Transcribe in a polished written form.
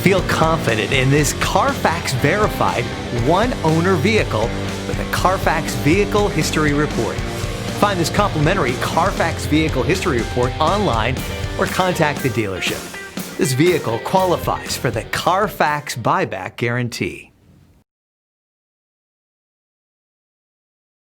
Feel confident in this Carfax verified one-owner vehicle with a Carfax Vehicle History Report. Find this complimentary Carfax Vehicle History Report online or contact the dealership. This vehicle qualifies for the Carfax Buyback Guarantee.